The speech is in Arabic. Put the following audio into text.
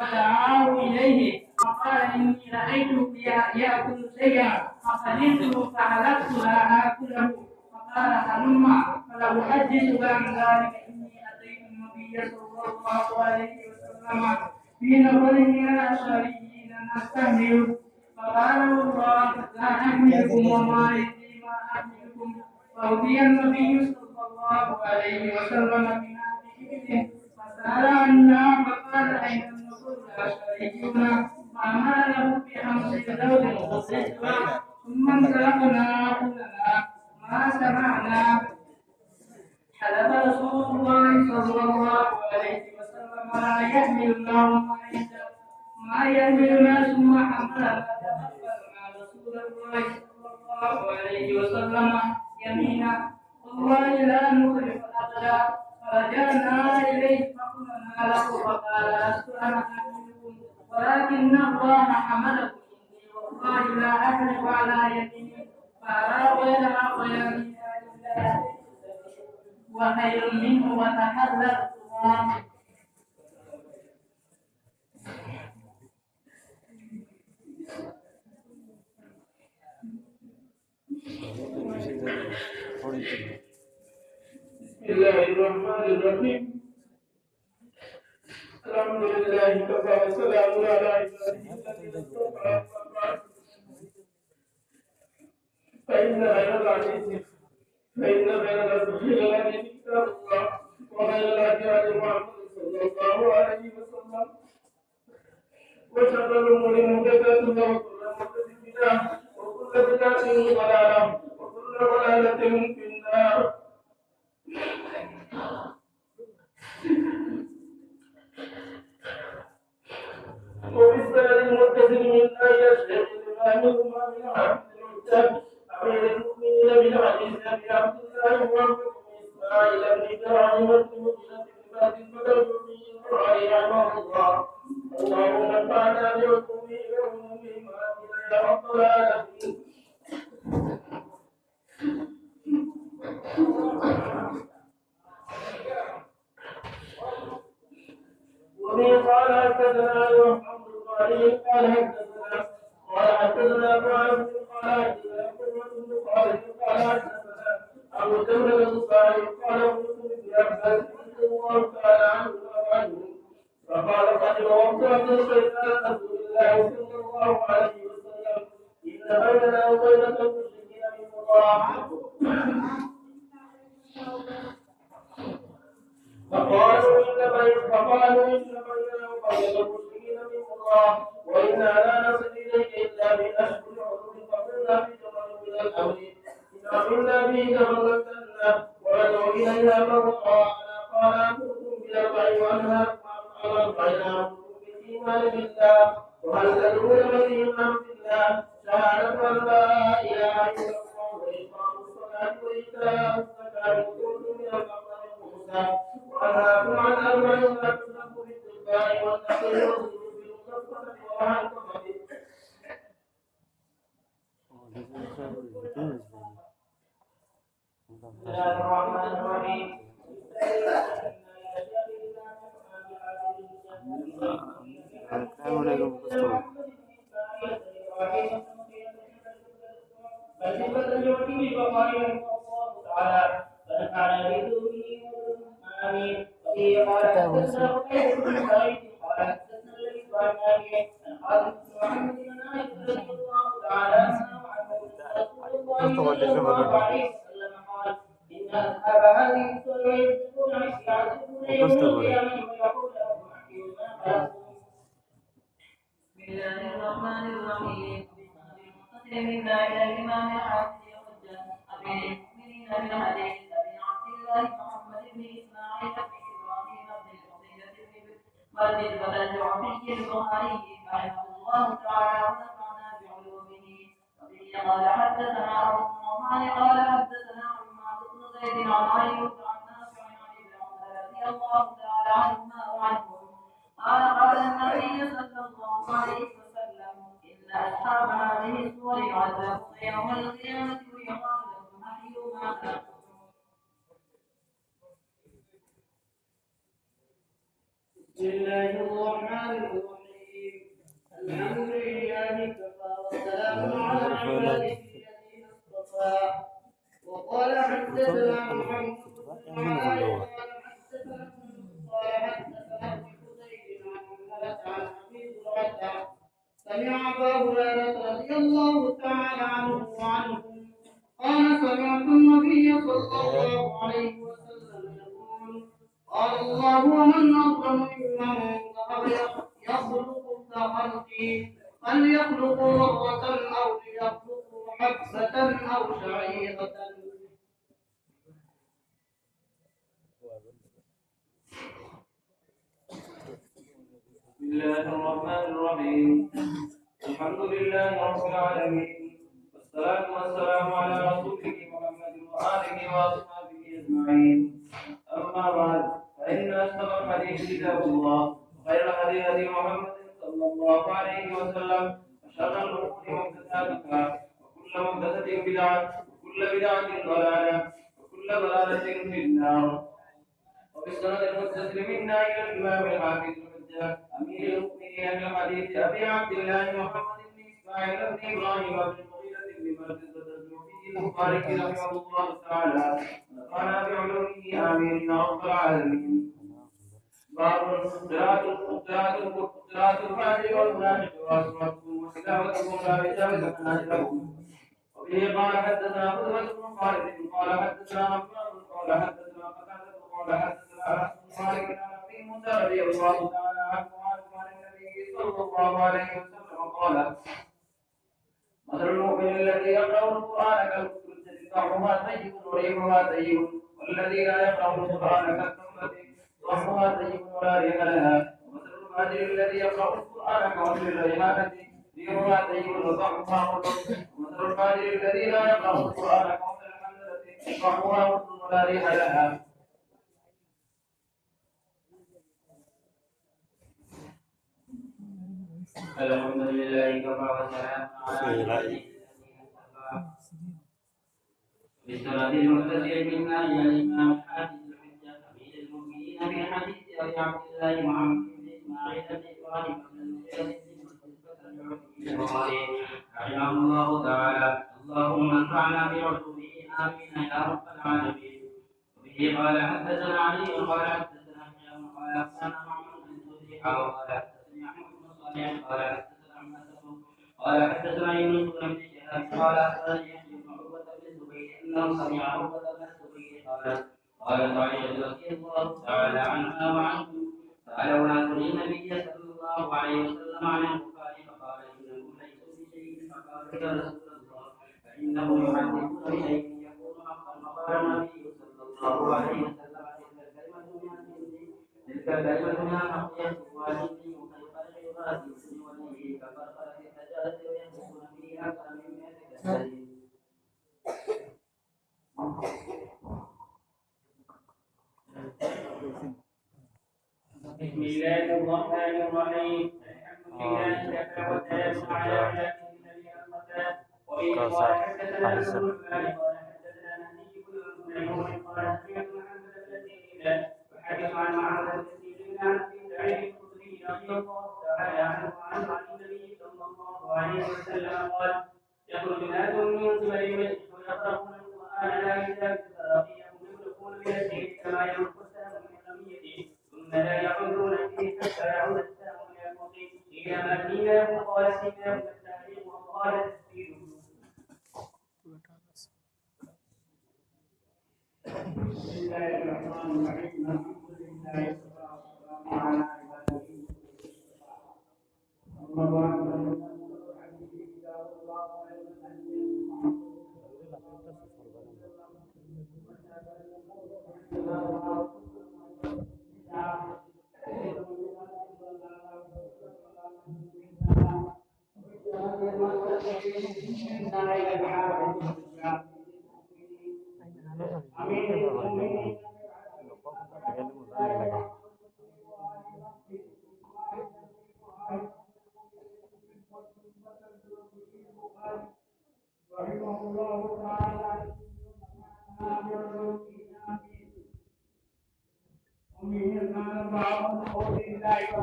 فدعاه إليه فقال إني رأيته يأكل شيئا فخلقته فحلقت لا آكله فقال هلما فلأحدثك عن ذلك إني أتيت النبي صلى الله عليه وسلم في نفر من الأشعريين نستهزئ فقال الله لا أحملكم وما يدري ما أحملكم فأتي النبي صلى الله عليه وسلم من أهل إبل فسأل عنا فقال أين النصر الأشعريون فأمر له بخمس زوج ثم انطلقنا كلنا ما سمعنا حلف رسول الله صلى الله عليه وسلم لا يحملنا ما يحملنا ثم حملنا فأخبرنا رسول الله صلى الله عليه وسلم يمينا والله لا نخلف أبدا فرجعنا إليه فقلنا له فقال لست أنا أحملكم ولكن الله حملكم إني والله لا أحلف على يميني فأرى غيرها ويمينها لله وخير منه وتحرر بسم الله الرحمن الرحيم الحمد لله كفى وسلام على عباده الذين اصطفى فإن خير الحديث كتاب الله وخير الهدي هدي محمد صلى الله عليه وسلم وشر الأمور محدثاتها وكل محدثة بدعة وكل بدعة ضلالة وكل ضلالة في النار وفي السنة المتصل من آية الشيخ الإمام من عبد المعتاد أمير المؤمنين من حديث أبي عبد الله وعبد إسماعيل بن إبراهيم بن مدينة بن بعد البدر بن إسرائيل رحمه الله اللهم انفعنا بعلومه وعلومهم يا رب العالمين. وبه قال حدثنا محمد بن قال حدثنا معاذ قال حدثنا قرة بن خالد قال حدثنا أبو جمرة الأنصاري قال قلت لابن عباس رضي الله تعالى عنه فقال قد وقعت الشيطان رسول الله صلى الله عليه وسلم إن بيننا وبين المشركين من الله فقالوا إن بيننا وبين المشركين من الله وإنا لا نصل إليك إلا بأشهر العلوم فقلنا في جمل من الأمر إن عملنا به جمل الجنة وندعو إليها من وقعنا قال أمركم بالأربع وأنهاكم عن أربع أمركم بالإيمان بالله وهل تدعون من الإيمان بالله شهادة أن لا إله إلا الله وإقام الصلاة وإيتاء الزكاة وكل من الأمر موسى وأنهاكم عن أربع لا تسلك بالدباء والنخيل والزروع بالمصفة والعنقبة. بسم الله الرحمن الرحيم. بسم الله الرحمن الرحيم الحمد لله كفى وسلام على عباده الذين اصطفى وقال حدثنا محمد بن علي قال حدثنا قال حدثنا ابن حسين عن حمزة عن ابي هريرة سمع ابا هريرة رضي الله تعالى عنه وعنهم قال سمعت النبي صلى الله عليه وسلم يقول قال الله ومن أظلم ممن ذهب يخلق كخلقي هل يخلقوا ذرة أو ليخلقوا حبة أو شعيرة. بسم الله الرحمن الرحيم الحمد لله رب العالمين والصلاة والسلام على رسوله محمد وآله وأصحابه أجمعين أما بعد فإن أصدق الحديث كتاب الله وخير الهدي هدي محمد صلى الله عليه وسلم وشر الأمور محدثاتها وكل محدثة بدعة وكل بدعة ضلالة وكل ضلالة في النار. وبالسند المتصل منا إلى الإمام الحافظ الحجة أمير المؤمنين في الحديث أبي عبد الله محمد بن إسماعيل بن إبراهيم بن المغيرة بن مرثد الجوفي المبارك رحمه الله تعالى ونفعنا بعلومه آمين يا رب العالمين. باب قراءة الفاتحة والمنافق وأسماءهم وتلاوتهم لا بجاوز منازلهم. وبه قال حدثنا قتيبة بن خالد قال حدثنا عمار قال حدثنا قتادة قال حدثنا أنس بن مالك عن أبي موسى رضي الله تعالى عنه عن النبي صلى الله عليه وسلم قال مثل المؤمن الذي يقرأ القرآن كالكتب طعمها طيب وريحها طيب والذي لا يقرأ القرآن كالتمرة طعمها طيب ولا ريح لها. ومثل الفاجر الذي يقرأ القرآن كوصل الريحانة ريحها طيب وطعمها مر. ومثل الفاجر الذي لا يقرأ القرآن كوصل الحمزة طعمها مر ولا ريح لها. الحمد لله كفى وسلام على عباده بالسند المتصل منا الى الامام الحافظ الحجه امير المؤمنين في حديث ابي عبد الله محمد بن اسماعيل بن ابراهيم بن المغيرة رحمه الله تعالى اللهم انفعنا بعلومه امين يا رب العالمين. وبه قال حدثنا علي قال حدثنا هشام قال اخبرنا محمد بن زهري قال حدثني احمد بن صالح قال حدثنا قال حدثنا يونس بن شهاب قال اخبرني يحيى بن عروه بن الزبير انه سمع عروه بن الزبير قالت عائشه رضي الله تعالى عنها وعنهم سالوا النبي صلى الله عليه وسلم عن البخاري فقال انهم ليسوا بشيء فقال يا رسول الله فانه يحدثون بشيء يكون حقا فقال النبي صلى الله عليه وسلم تلك الكلمه من الحق يكتبها جني وخير الغازي وليه كفرقه الحجاج ويمسكون به اكثر من 100 كسر. بسم الله الرحمن الرحيم الحمد لله كفى وسلام على عباده الذين اصطفى. وبه قال حدثنا ابن قال حدثنا نبي بن قال سمعت محمد بن سيرين وحدث عن معاذ بن سيرين عن ابي سعيد الخدري رضي الله تعالى عنه عن النبي صلى الله عليه وسلم قال يخرج ناس من قبل المسجد ويقرؤون القران لا يزال تراقيهم يملكون من الدين كما يملك السهم من رميته ثم لا يعودون فيه حتى يعود السهم الى المقيم الى مدينه وقال سيدنا التاريخ وقال تسبيله. بسم الله الرحمن الرحيم الحمد لله والصلاه على عباده اما بعد رحمه الله تعالى ومن بعض قول الله الله